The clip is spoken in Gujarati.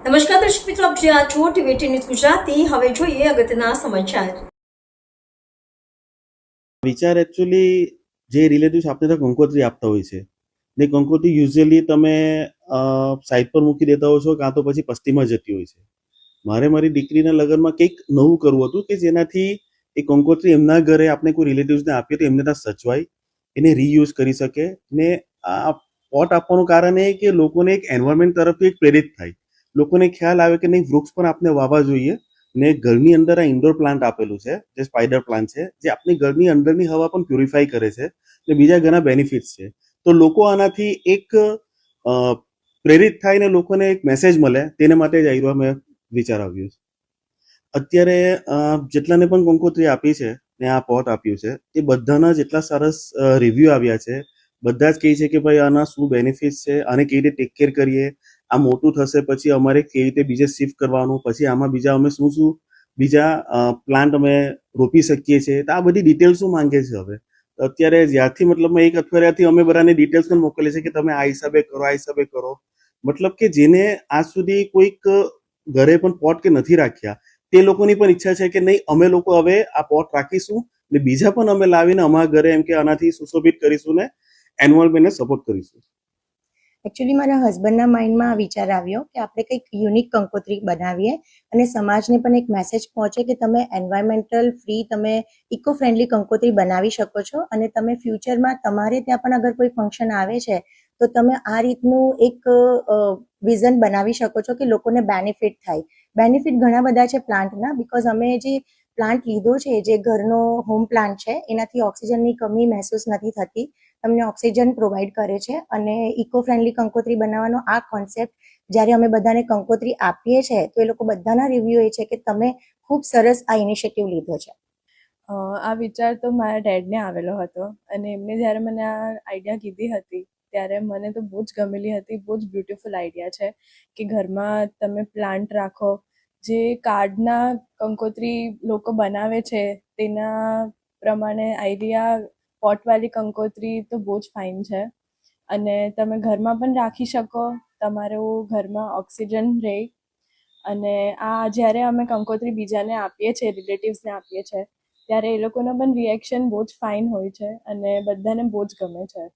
નમસ્કાર દર્શક મિત્રો, આપ જ્યાં છો ટીવી ન્યૂઝ ગુજરાતી. હવે જોઈએ અગત્યના સમાચાર. વિચાર એકચ્યુઅલી જે રિલેટિવ્સ આપણે તો કંકોત્રી આપતા હોય છે ને કંકોત્રી યુઝ્યુઅલી તમે સાઈડ પર મૂકી દેતા હો છો કાં તો પછી પસ્તીમાં જતી હોય છે. મારે મારી દીકરીના લગ્નમાં કંઈક નવું કરવું હતું કે જેનાથી એ કંકોત્રી એમના ઘરે આપણે કોઈ રિલેટિવ્સને આપીએ તો એમને ત્યાં સચવાય, એને રીયુઝ કરી શકે. ને આ પોટ આપવાનું કારણ એ કે લોકોને એક એન્વાયરમેન્ટ તરફથી એક પ્રેરિત થાય, લોકોને ખ્યાલ આવે કે નહીં વૃક્ષ પણ આપણે વાવવા જોઈએ. ને ઘરની અંદર આ ઇન્ડોર પ્લાન્ટ આપેલું છે જે સ્પાઈડર પ્લાન્ટ છે, જે આપણી ઘરની અંદરની હવા પણ પ્યુરિફાઈ કરે છે ને બીજા ઘણા બેનિફિટ્સ છે. તો લોકો આનાથી એક પ્રેરિત થાય ને લોકોને એક મેસેજ મળે, તેને માટે જ આવ્યો મેં વિચાર આવ્યો છે. અત્યારે જેટલાને પણ કંકોત્રી આપી છે ને આ પોટ આપ્યું છે એ બધાના જેટલા સરસ રિવ્યુ આવ્યા છે, બધા જ કહે છે કે ભાઈ આના શું બેનિફિટ્સ છે, આને કેવી રીતે ટેક કેર કરીએ, આ મોટું થશે પછી અમારે કેવી રીતે બીજે શિફ્ટ કરવાનું, પછી આમાં બીજા અમે શું શું બીજા પ્લાન્ટ અમે રોપી શકીએ છીએ. તો આ બધી ડિટેલ્સ માંગે છે. હવે અત્યારે જ્યારથી મતલબ એક અઠવાડિયાથી અમે બધાને ડિટેલ્સ પણ મોકલીએ છીએ કે તમે આ હિસાબે કરો, આ હિસાબે કરો. મતલબ કે જેને આજ સુધી કોઈક ઘરે પણ પોટ કે નથી રાખ્યા તે લોકોની પણ ઈચ્છા છે કે નહીં અમે લોકો હવે આ પોટ રાખીશું ને બીજા પણ અમે લાવીને અમારા ઘરે એમ કે આનાથી સુશોભિત કરીશું ને એન્વાયરમેન્ટને સપોર્ટ કરીશું. એકચ્યુઅલી મારા હસબન્ડના માઇન્ડમાં આ વિચાર આવ્યો કે આપણે કંઈક યુનિક કંકોત્રી બનાવીએ અને સમાજને પણ એક મેસેજ પહોંચે કે તમે એન્વાયરમેન્ટલ ફ્રી, તમે ઇકો ફ્રેન્ડલી કંકોત્રી બનાવી શકો છો અને તમે ફ્યુચરમાં તમારે ત્યાં પણ અગર કોઈ ફંક્શન આવે છે તો તમે આ રીતનું એક વિઝન બનાવી શકો છો કે લોકોને બેનિફિટ થાય. બેનિફિટ ઘણા બધા છે પ્લાન્ટના, બિકોઝ અમે જે પ્લાન્ટ લીધો છે, જે ઘરનો હોમ પ્લાન્ટ છે, એનાથી ઓક્સિજનની કમી મહેસૂસ નથી થતી, તમને ઓક્સિજન પ્રોવાઈડ કરે છે. અને ઇકો ફ્રેન્ડલી કંકોત્રી બનાવવાનો આ કોન્સેપ્ટ જ્યારે અમે બધાને કંકોત્રી આપીએ છીએ તો એ લોકો બધાના રિવ્યુ એ છે કે તમે ખૂબ સરસ આ ઇનિશિયેટિવ લીધો છે. આ વિચાર તો મારા ડેડને આવેલો હતો અને એમને જ્યારે મને આ આઈડિયા કીધી હતી ત્યારે મને તો બહુ જ ગમેલી હતી. બહુ જ બ્યુટિફુલ આઈડિયા છે કે ઘરમાં તમે પ્લાન્ટ રાખો. જે કાર્ડના કંકોત્રી લોકો બનાવે છે તેના પ્રમાણે આઈડિયા પોટવાળી કંકોત્રી તો બહુ જ ફાઇન છે અને તમે ઘરમાં પણ રાખી શકો, તમારું ઘરમાં ઓક્સિજન રહે. અને આ જ્યારે અમે કંકોત્રી બીજાને આપીએ છીએ, રિલેટિવ્સને આપીએ છીએ, ત્યારે એ લોકોનો પણ રિએક્શન બહુ જ ફાઇન હોય છે અને બધાને બહુ જ ગમે છે.